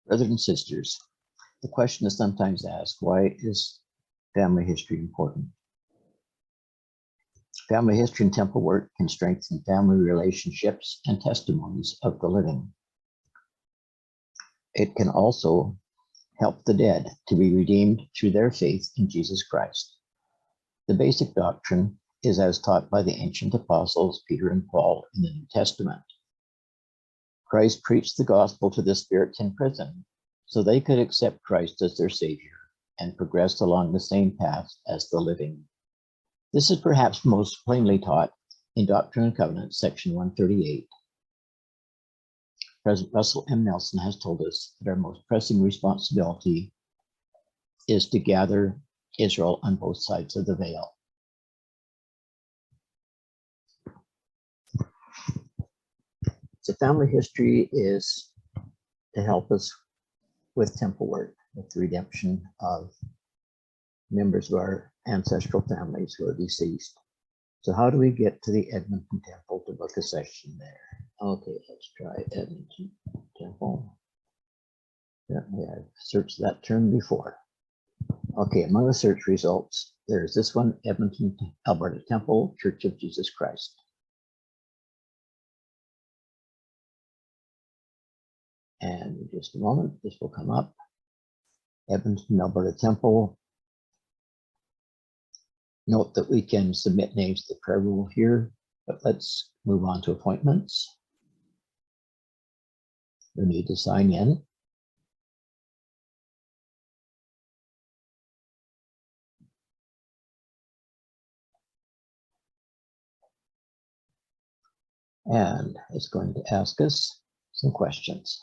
Brothers and sisters, the question is sometimes asked, why is family history important? Family history and temple work can strengthen family relationships and testimonies of the living. It can also help the dead to be redeemed through their faith in Jesus Christ. The basic doctrine is as taught by the ancient apostles Peter and Paul in the New Testament. Christ preached the gospel to the spirits in prison so they could accept Christ as their Savior and progress along the same path as the living. This is perhaps most plainly taught in Doctrine and Covenants, section 138. President Russell M. Nelson has told us that our most pressing responsibility is to gather Israel on both sides of the veil. So family history is to help us with temple work, with the redemption of members of our ancestral families who are deceased. So how do we get to the Edmonton Temple to book a session there? Okay, let's try Edmonton Temple. Certainly I've searched that term before. Okay, among the search results, there's this one, Edmonton, Alberta Temple, Church of Jesus Christ. And in just a moment, this will come up. Edmonton, Alberta Temple. Note that we can submit names to the prayer rule here, but let's move on to appointments. We need to sign in. And it's going to ask us some questions.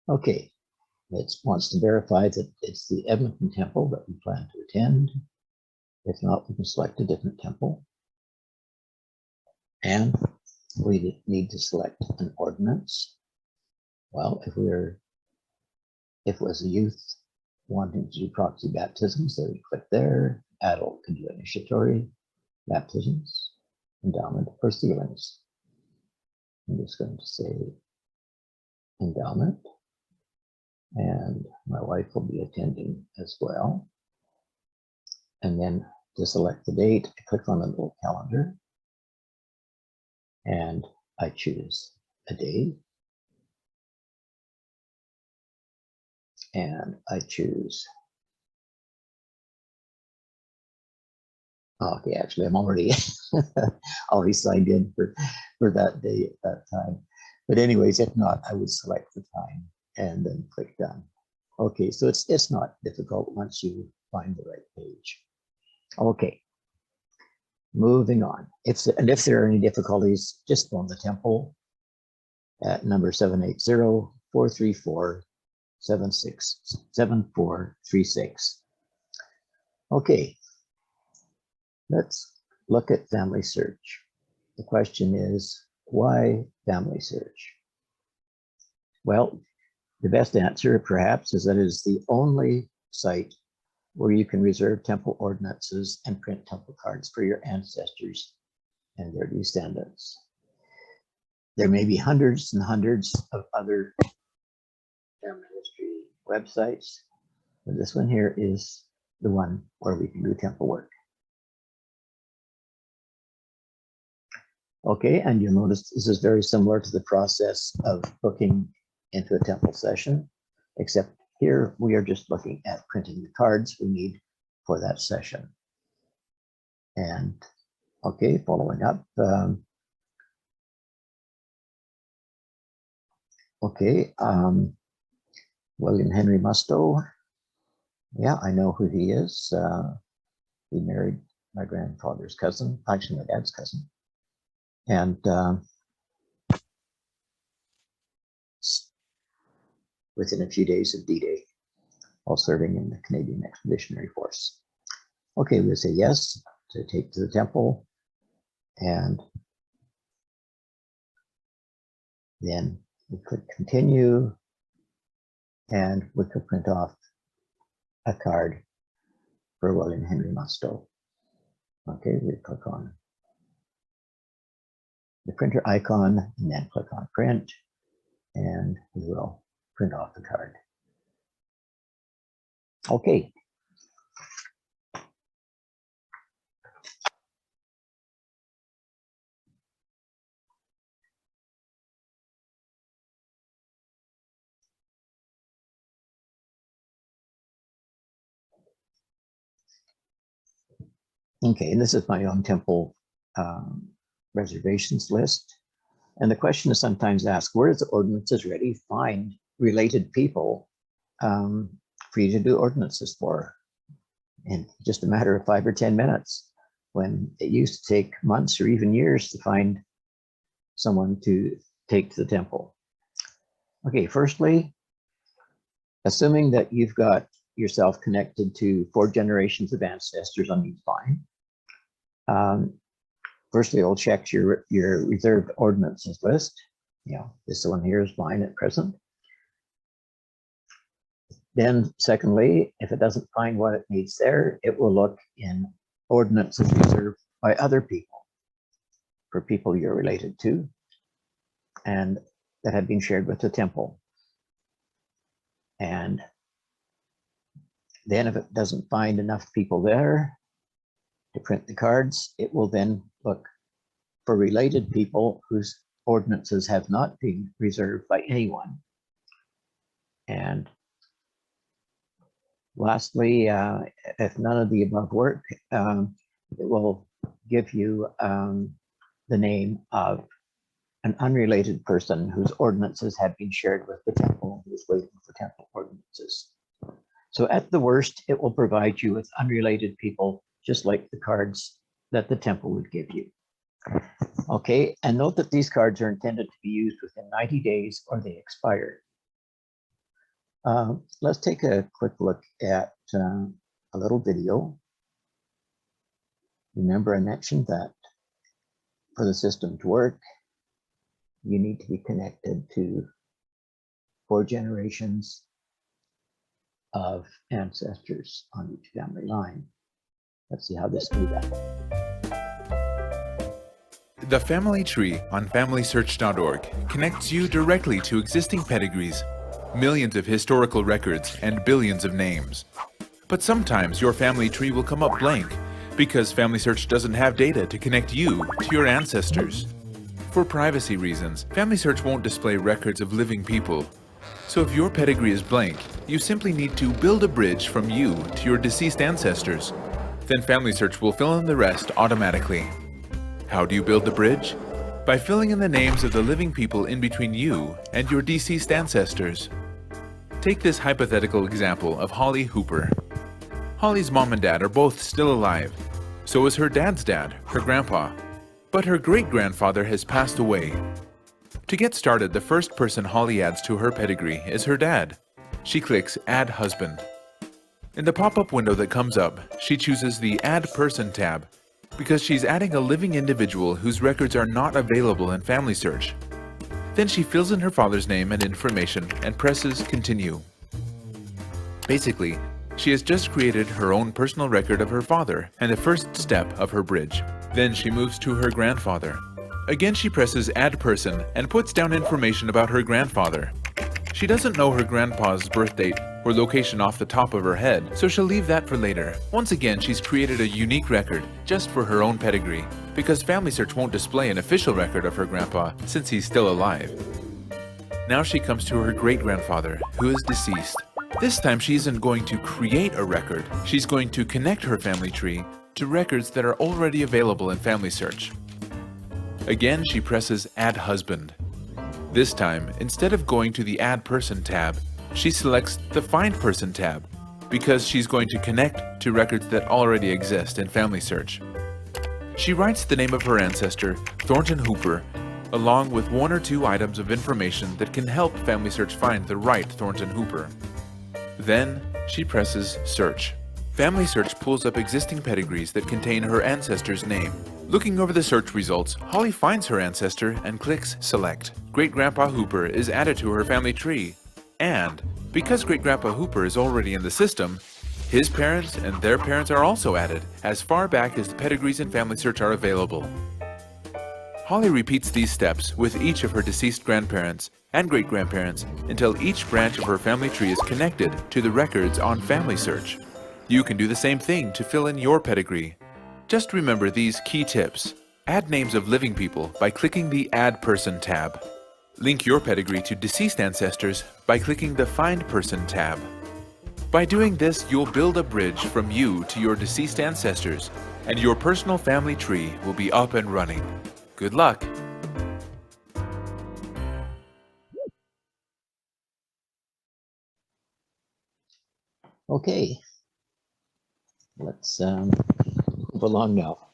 Okay, it wants to verify that it's the Edmonton Temple that we plan to attend. If not, we can select a different temple. And we need to select an ordinance. Well, if it was a youth wanting to do proxy baptisms, they would click there. Adult can do initiatory baptisms, endowment, or sealings. I'm just going to say endowment. And my wife will be attending as well. And then to select the date, I click on the little calendar and I choose a day. And I choose, okay, actually I'm already signed in for that day at that time. But anyways, if not, I would select the time and then click done. Okay, so it's not difficult once you find the right page. Okay, moving on. If there are any difficulties, just phone the temple at number 780-434-7436. Okay, let's look at FamilySearch. The question is, why FamilySearch? Well, the best answer, perhaps, is that it is the only site where you can reserve temple ordinances and print temple cards for your ancestors and their descendants. There may be hundreds and hundreds of other family history websites, but this one here is the one where we can do temple work. Okay, and you'll notice this is very similar to the process of booking into a temple session, except here we are just looking at printing the cards we need for that session. And okay, following up. William Henry Musto. Yeah, I know who he is. He married my grandfather's cousin, actually my dad's cousin. And within a few days of D-Day, while serving in the Canadian Expeditionary Force. Okay, we'll say yes to take to the temple, and then we click continue, and we could print off a card for William Henry Musto. Okay, we click on the printer icon and then click on print, and we will print off the card. Okay. Okay, and this is my own temple reservations list. And the question is sometimes asked, where does the ordinances ready find related people for you to do ordinances for? In just a matter of 5 or 10 minutes, when it used to take months or even years to find someone to take to the temple. Okay, firstly, assuming that you've got yourself connected to 4 generations of ancestors on each line, firstly, I'll check your reserved ordinances list. You know, this one here is mine at present. Then secondly, if it doesn't find what it needs there, it will look in ordinances reserved by other people, for people you're related to, and that have been shared with the temple. And then if it doesn't find enough people there to print the cards, it will then look for related people whose ordinances have not been reserved by anyone. And lastly, if none of the above work, it will give you the name of an unrelated person whose ordinances have been shared with the temple, who is waiting for temple ordinances. So at the worst, it will provide you with unrelated people, just like the cards that the temple would give you. Okay, and note that these cards are intended to be used within 90 days or they expire. Let's take a quick look at a little video. Remember, I mentioned that for the system to work, you need to be connected to 4 generations of ancestors on each family line. Let's see how this will do that. The Family Tree on FamilySearch.org connects you directly to existing pedigrees, millions of historical records, and billions of names. But sometimes your family tree will come up blank because FamilySearch doesn't have data to connect you to your ancestors. For privacy reasons, FamilySearch won't display records of living people. So if your pedigree is blank, you simply need to build a bridge from you to your deceased ancestors. Then FamilySearch will fill in the rest automatically. How do you build the bridge? By filling in the names of the living people in between you and your deceased ancestors. Take this hypothetical example of Holly Hooper. Holly's mom and dad are both still alive. So is her dad's dad, her grandpa. But her great-grandfather has passed away. To get started, the first person Holly adds to her pedigree is her dad. She clicks Add Husband. In the pop-up window that comes up, she chooses the Add Person tab because she's adding a living individual whose records are not available in FamilySearch. Then she fills in her father's name and information and presses Continue. Basically, she has just created her own personal record of her father and the first step of her bridge. Then she moves to her grandfather. Again, she presses Add Person and puts down information about her grandfather. She doesn't know her grandpa's birth date or location off the top of her head, so she'll leave that for later. Once again, she's created a unique record just for her own pedigree, because FamilySearch won't display an official record of her grandpa since he's still alive. Now she comes to her great-grandfather, who is deceased. This time she isn't going to create a record, she's going to connect her family tree to records that are already available in FamilySearch. Again, she presses Add Husband. This time, instead of going to the Add Person tab, she selects the Find Person tab because she's going to connect to records that already exist in FamilySearch. She writes the name of her ancestor, Thornton Hooper, along with 1 or 2 items of information that can help FamilySearch find the right Thornton Hooper. Then, she presses Search. FamilySearch pulls up existing pedigrees that contain her ancestor's name. Looking over the search results, Holly finds her ancestor and clicks Select. Great-Grandpa Hooper is added to her family tree. And, because Great-Grandpa Hooper is already in the system, his parents and their parents are also added as far back as the pedigrees in FamilySearch are available. Holly repeats these steps with each of her deceased grandparents and great-grandparents until each branch of her family tree is connected to the records on FamilySearch. You can do the same thing to fill in your pedigree. Just remember these key tips. Add names of living people by clicking the Add Person tab. Link your pedigree to deceased ancestors by clicking the Find Person tab. By doing this, you'll build a bridge from you to your deceased ancestors, and your personal family tree will be up and running. Good luck! Okay, let's move along now.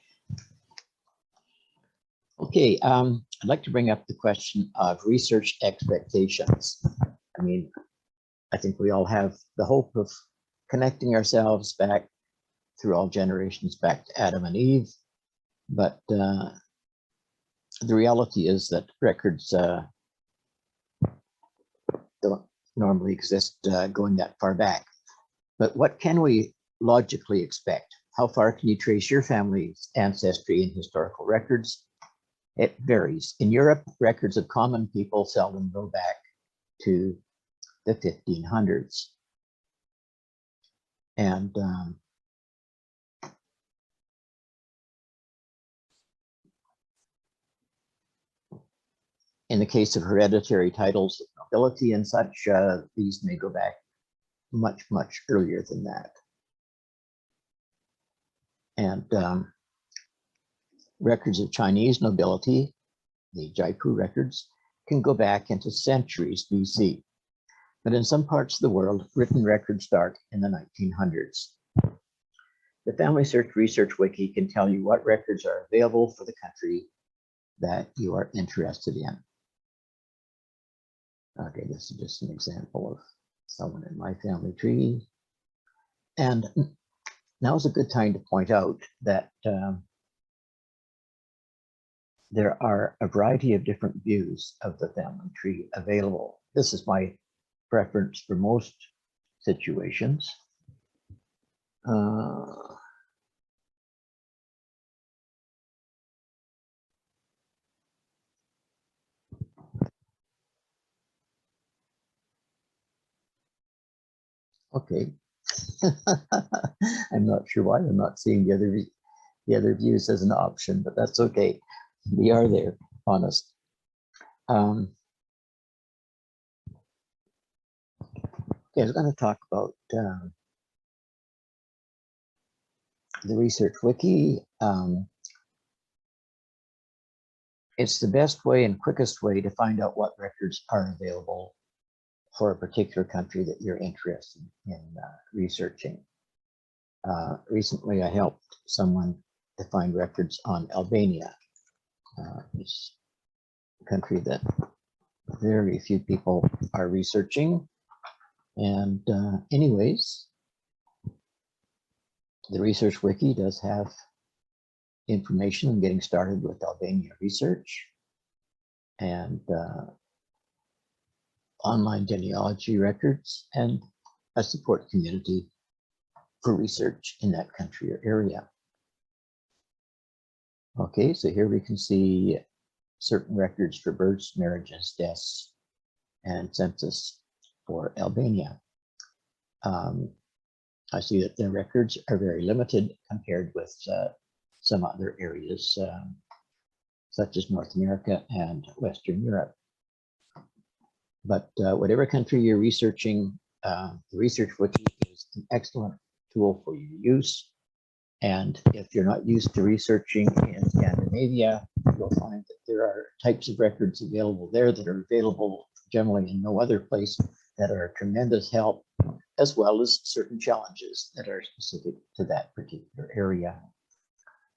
Okay, I'd like to bring up the question of research expectations. I mean, I think we all have the hope of connecting ourselves back through all generations back to Adam and Eve, but the reality is that records don't normally exist going that far back. But what can we logically expect? How far can you trace your family's ancestry in historical records? It varies. In Europe, records of common people seldom go back to the 1500s. And in the case of hereditary titles of nobility and such, these may go back much, much earlier than that. And records of Chinese nobility, the Jaipu records, can go back into centuries BC. But in some parts of the world, written records start in the 1900s. The FamilySearch Research Wiki can tell you what records are available for the country that you are interested in. Okay, this is just an example of someone in my family tree. And now is a good time to point out that there are a variety of different views of the family tree available. This is my preference for most situations. Okay. I'm not sure why I'm not seeing the other views as an option, but that's okay. We are there, honest. Okay, I was going to talk about the Research Wiki. It's the best way and quickest way to find out what records are available for a particular country that you're interested in researching. Recently, I helped someone to find records on Albania. It's a country that very few people are researching. And anyways, the Research Wiki does have information on getting started with Albania research and online genealogy records and a support community for research in that country or area. Okay, so here we can see certain records for births, marriages, deaths, and census for Albania. I see that the records are very limited compared with some other areas, such as North America and Western Europe. But whatever country you're researching, the Research Wiki is an excellent tool for you to use. And if you're not used to researching in Scandinavia, you'll find that there are types of records available there that are available generally in no other place that are a tremendous help, as well as certain challenges that are specific to that particular area.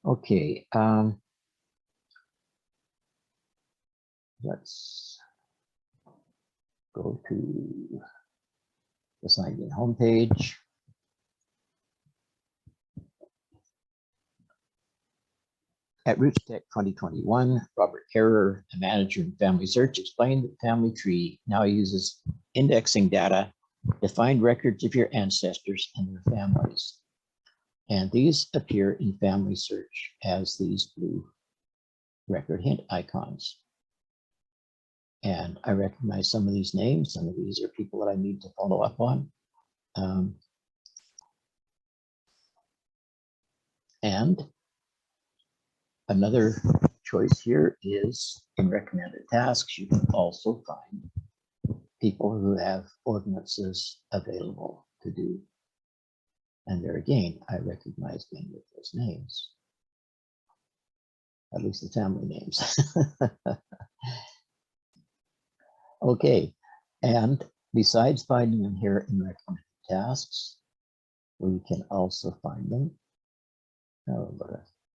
Okay, let's go to the Signed In homepage. At RootsTech 2021, Robert Kerrer, a manager in FamilySearch, explained that Family Tree now uses indexing data to find records of your ancestors and their families. And these appear in FamilySearch as these blue record hint icons. And I recognize some of these names. Some of these are people that I need to follow up on. And another choice here is in recommended tasks, you can also find people who have ordinances available to do. And there again, I recognize many of those names, at least the family names. Okay, and besides finding them here in recommended tasks, we can also find them. Oh,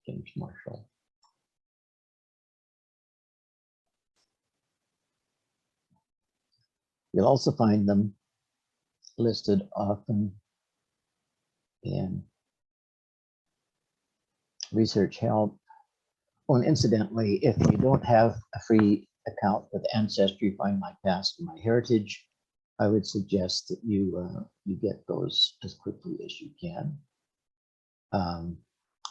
James Marshall. You'll also find them listed often in research help. Oh, and incidentally, if you don't have a free account with Ancestry, Find My Past and My Heritage, I would suggest that you get those as quickly as you can,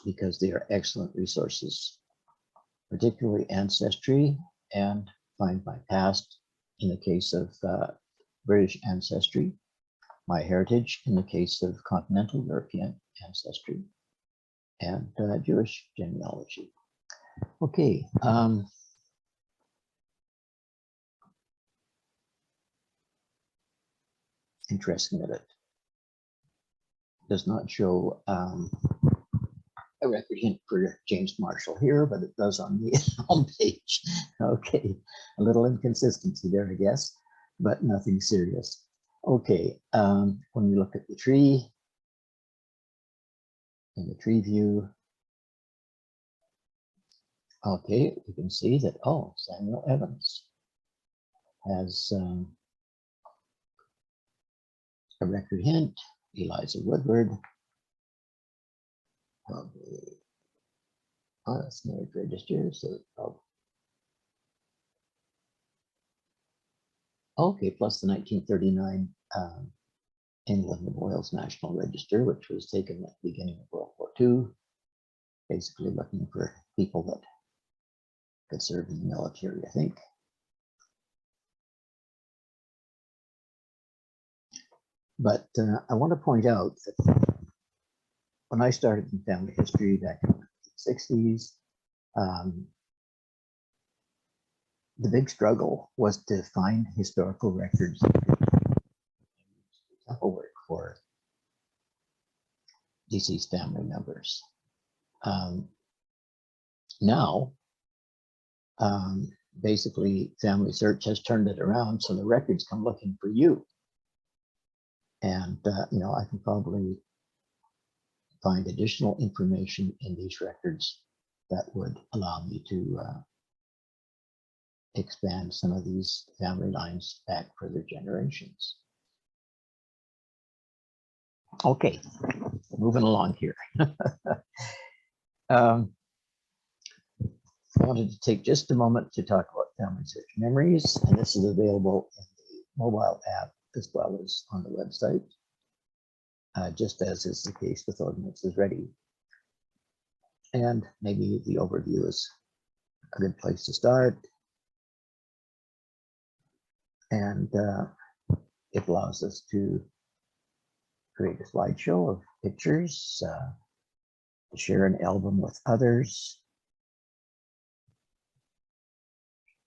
because they are excellent resources, particularly Ancestry and Find My Past in the case of British ancestry, My Heritage in the case of continental European ancestry, and Jewish genealogy. Okay. Interesting that it does not show a record hint for James Marshall here, but it does on the home page. Okay, a little inconsistency there, I guess, but nothing serious. Okay, when we look at the tree, in the tree view, okay, you can see that, oh, Samuel Evans has a record hint, Eliza Woodward, probably, oh, that's marriage register, so, oh. Okay, plus the 1939 England and Wales National Register, which was taken at the beginning of World War II, basically looking for people that could serve in the military, I think. But I want to point out that when I started in family history back in the 1960s, the big struggle was to find historical records that could temple work for deceased family members. Now, basically, FamilySearch has turned it around, so the records come looking for you. And, you know, I can probably find additional information in these records that would allow me to expand some of these family lines back further generations. Okay, moving along here. I wanted to take just a moment to talk about FamilySearch Memories, and this is available in the mobile app as well as on the website, just as is the case with Ordinances Ready. And maybe the overview is a good place to start. And it allows us to create a slideshow of pictures, to share an album with others,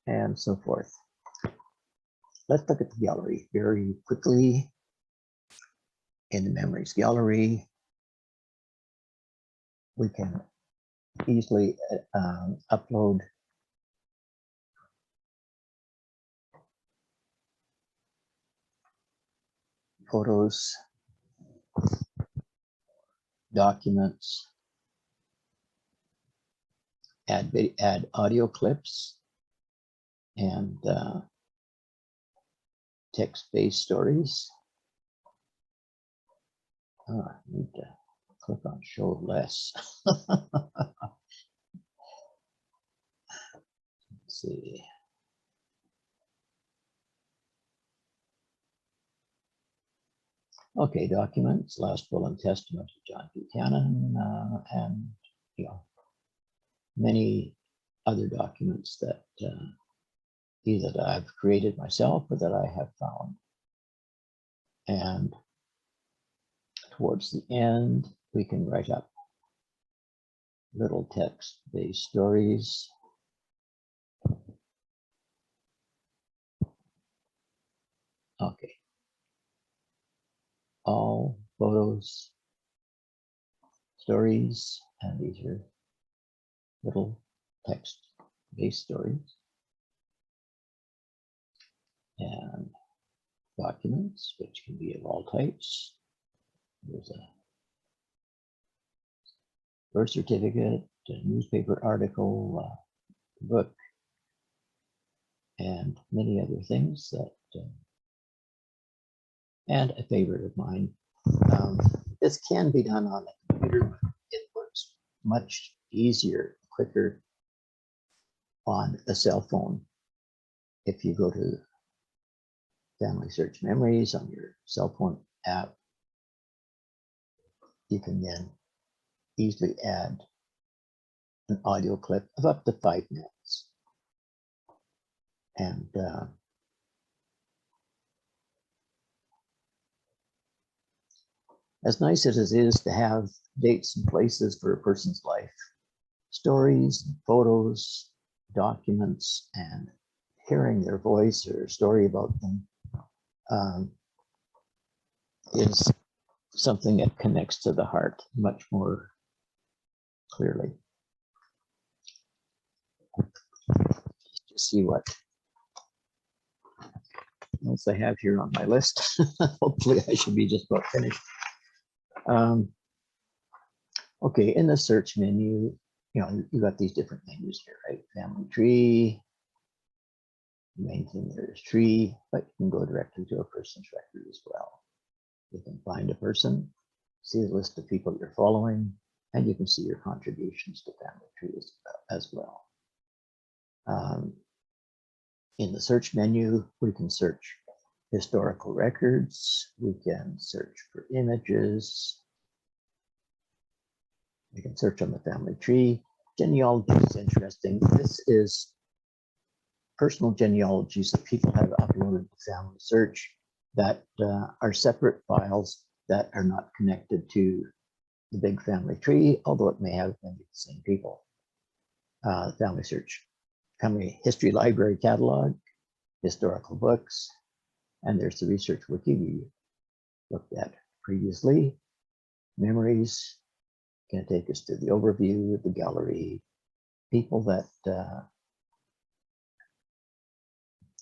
and so forth. Let's look at the gallery very quickly. In the Memories gallery, we can easily upload photos, documents, add audio clips, and text-based stories. Oh, I need to click on show less. Let's see. Okay, documents, last will and testament of John Buchanan, and you know, many other documents that either that I've created myself or that I have found. And towards the end, we can write up little text-based stories. Okay. All photos, stories, and these are little text-based stories. And documents, which can be of all types. There's a birth certificate, a newspaper article, book, and many other things that, and a favorite of mine. This can be done on a computer, but it works much easier, quicker on a cell phone. If you go to FamilySearch Memories on your cell phone app, you can then easily add an audio clip of up to 5 minutes. And as nice as it is to have dates and places for a person's life, stories, photos, documents, and hearing their voice or a story about them is something that connects to the heart much more clearly. Just see what else I have here on my list. Hopefully I should be just about finished. Okay, in the search menu, you got these different menus here, right? Family tree. The main thing there is tree, but you can go directly to a person's record as well. You can find a person, see the list of people you're following, and you can see your contributions to family tree as well. In the search menu, we can search historical records. We can search for images. We can search on the family tree. Genealogy is interesting. This is personal genealogies that people have uploaded to FamilySearch that are separate files that are not connected to the big family tree, although it may have many of the same people. FamilySearch, Family History Library Catalog, historical books, and there's the research wiki we looked at previously. Memories can take us to the overview, the gallery, people that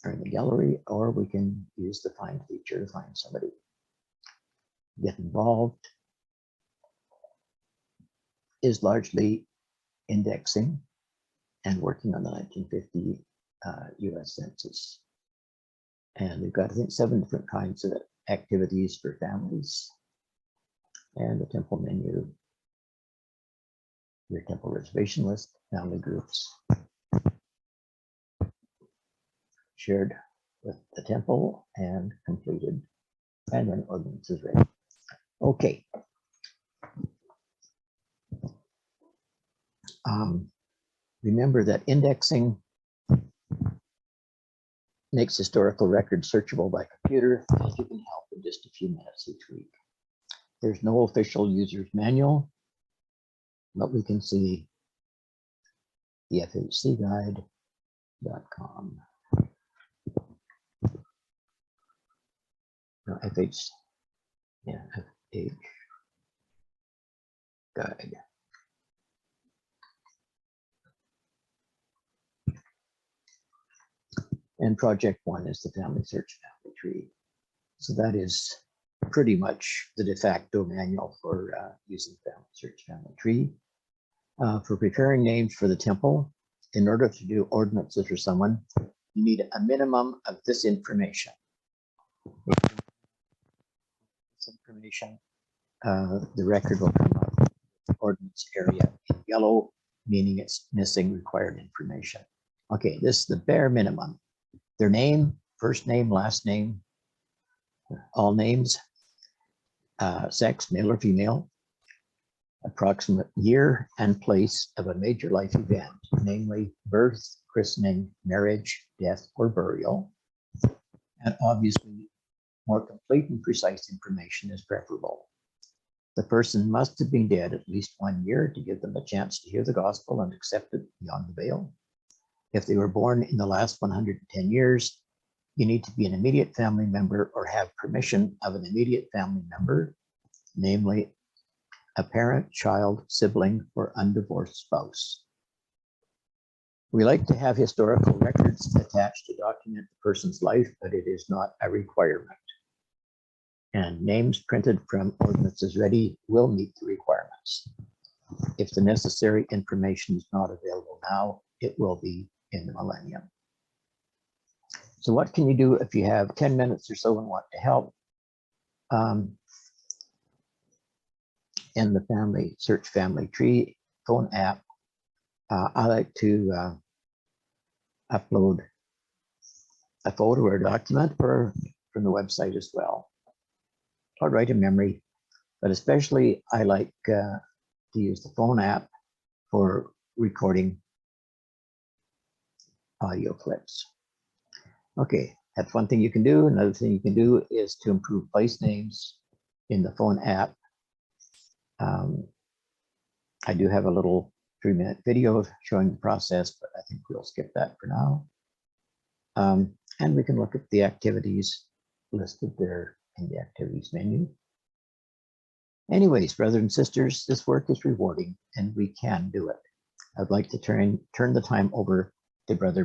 are in the gallery, or we can use the find feature to find somebody. Get involved is largely indexing and working on the 1950 US Census. And we've got, I think, 7 different kinds of activities for families. And the temple menu, your temple reservation list, family groups, shared with the temple and completed, and then ordinances ready. Okay. Remember that indexing makes historical records searchable by computer, and you can help in just a few minutes each week. There's no official user's manual, but we can see the FHCguide.com. No, FH guide. And project 1 is the FamilySearch family tree. So that is pretty much the de facto manual for using FamilySearch family tree. For preparing names for the temple, in order to do ordinances for someone, you need a minimum of this information. The record will come up with the ordinance area in yellow, meaning it's missing required information. Okay, this is the bare minimum. Their name, first name, last name, all names, sex, male or female, approximate year and place of a major life event, namely birth, christening, marriage, death, or burial. And obviously, more complete and precise information is preferable. The person must have been dead at least 1 year to give them a chance to hear the gospel and accept it beyond the veil. If they were born in the last 110 years, you need to be an immediate family member or have permission of an immediate family member, namely a parent, child, sibling, or undivorced spouse. We like to have historical records attached to document the person's life, but it is not a requirement. And names printed from ordinances ready will meet the requirements. If the necessary information is not available now, it will be in the millennium. So what can you do if you have 10 minutes or so and want to help? In the FamilySearch Family Tree phone app, I like to upload a photo or a document or from the website as well, or write a memory, but especially I like to use the phone app for recording audio clips. Okay, that's one thing you can do. Another thing you can do is to improve place names in the phone app. I do have a little 3-minute video showing the process, but I think we'll skip that for now. And we can look at the activities listed there in the activities menu. Anyways, brothers and sisters, this work is rewarding and we can do it. I'd like to turn the time over to Brother